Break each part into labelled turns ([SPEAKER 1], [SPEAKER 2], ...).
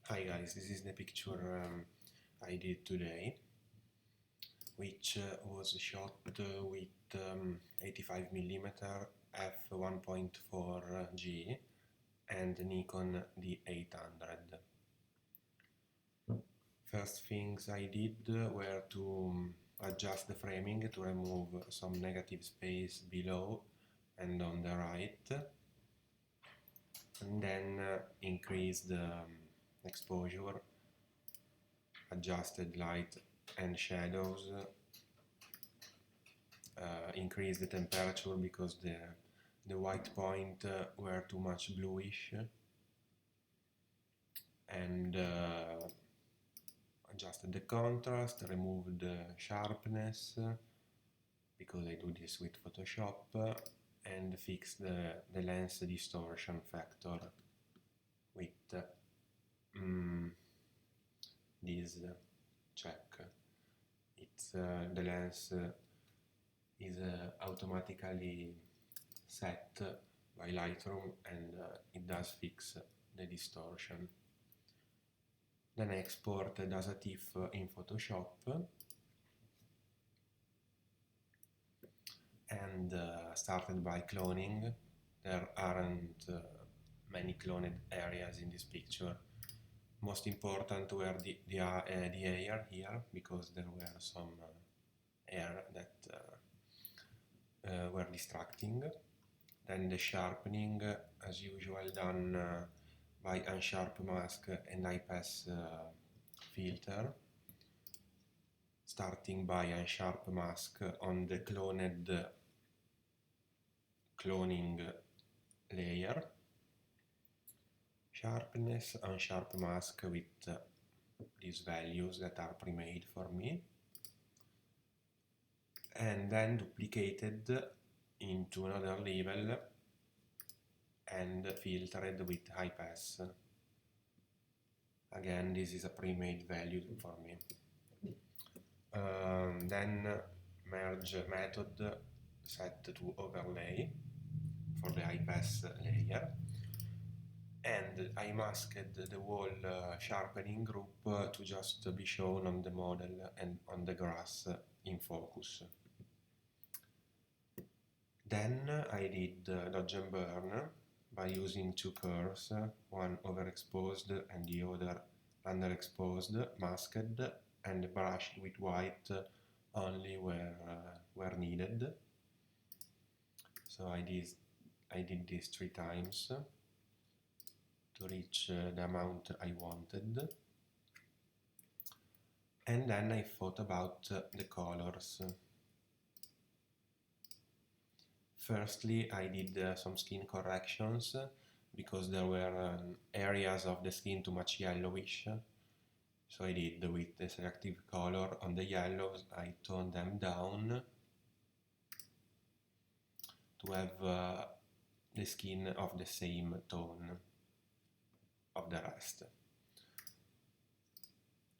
[SPEAKER 1] Hi guys, this is the picture I did today, which was shot with 85mm f1.4G and Nikon D800. First things I did were to adjust the framing to remove some negative space below and on the right, and then increase the exposure, adjusted light and shadows, increase the temperature because the white point were too much bluish, and adjusted the contrast, removed the sharpness because I do this with Photoshop, and fixed the lens distortion factor with this check. It's the lens is automatically set by Lightroom, and it does fix the distortion. Then I exported as a TIFF in Photoshop, and started by cloning. There aren't many cloned areas in this picture. Most important were the air here, because there were some air that were distracting. Then the sharpening, as usual, done by unsharp mask and IPS filter, starting by unsharp mask on the cloning layer, sharpness, unsharp mask with these values that are pre-made for me, and then duplicated into another level and filtered with high pass. Again, this is a pre-made value for me. Then merge method set to overlay for the high pass layer, and I masked the whole sharpening group to just be shown on the model and on the grass in focus. Then I did dodge and burn by using two curves, one overexposed and the other underexposed, masked and brushed with white only where needed. So I did this 3 times to reach the amount I wanted. And then I thought about the colors. Firstly, I did some skin corrections because there were areas of the skin too much yellowish. So I did with the selective color on the yellows, I toned them down to have the skin of the same tone of the rest.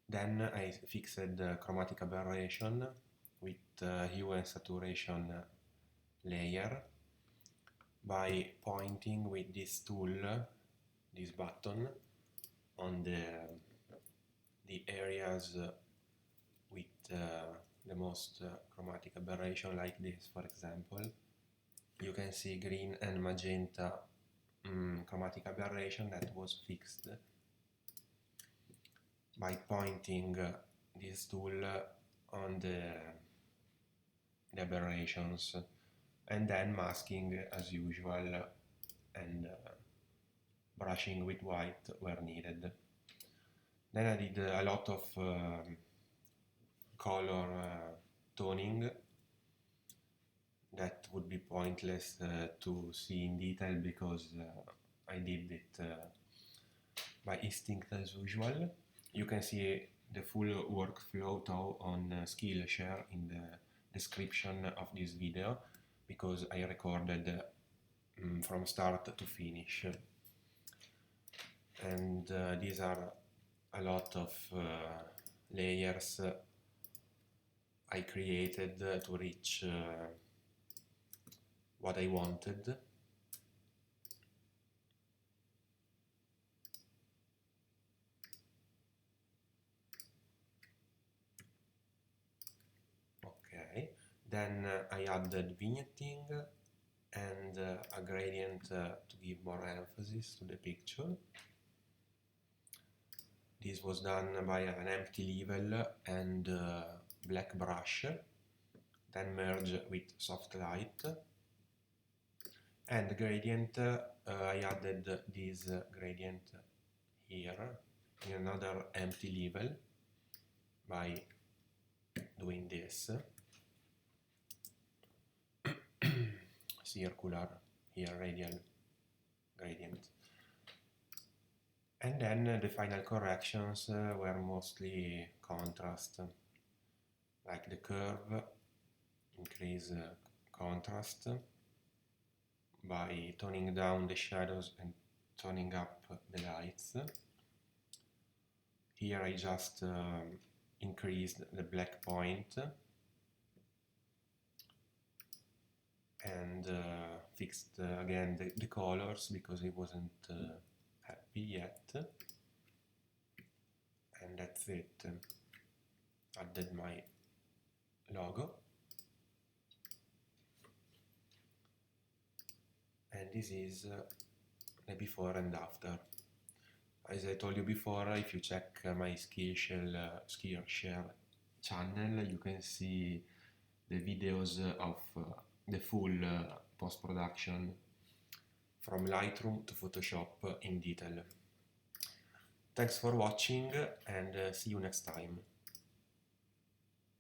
[SPEAKER 1] Then I fixed chromatic aberration with hue and saturation layer by pointing with this tool, this button, on the areas with the most chromatic aberration, like this, for example. You can see green and magenta chromatic aberration that was fixed by pointing this tool on the aberrations, and then masking as usual and brushing with white where needed. Then I did a lot of color toning that would be pointless to see in detail because I did it by instinct as usual. You can see the full workflow on Skillshare in the description of this video, because I recorded from start to finish. And these are a lot of layers I created to reach what I wanted. Okay, then I added vignetting and a gradient to give more emphasis to the picture. This was done by an empty level and black brush, then merge with soft light. And the gradient, I added this gradient here in another empty level by doing this. Circular, here radial gradient. And then the final corrections were mostly contrast, like the curve, increase contrast by toning down the shadows and toning up the lights. Here I just increased the black point and fixed again the colors because it wasn't happy yet. And that's it. Added my logo. And this is the before and after. As I told you before, if you check my Skillshare channel, you can see the videos of the full post-production from Lightroom to Photoshop in detail. Thanks for watching and see you next time.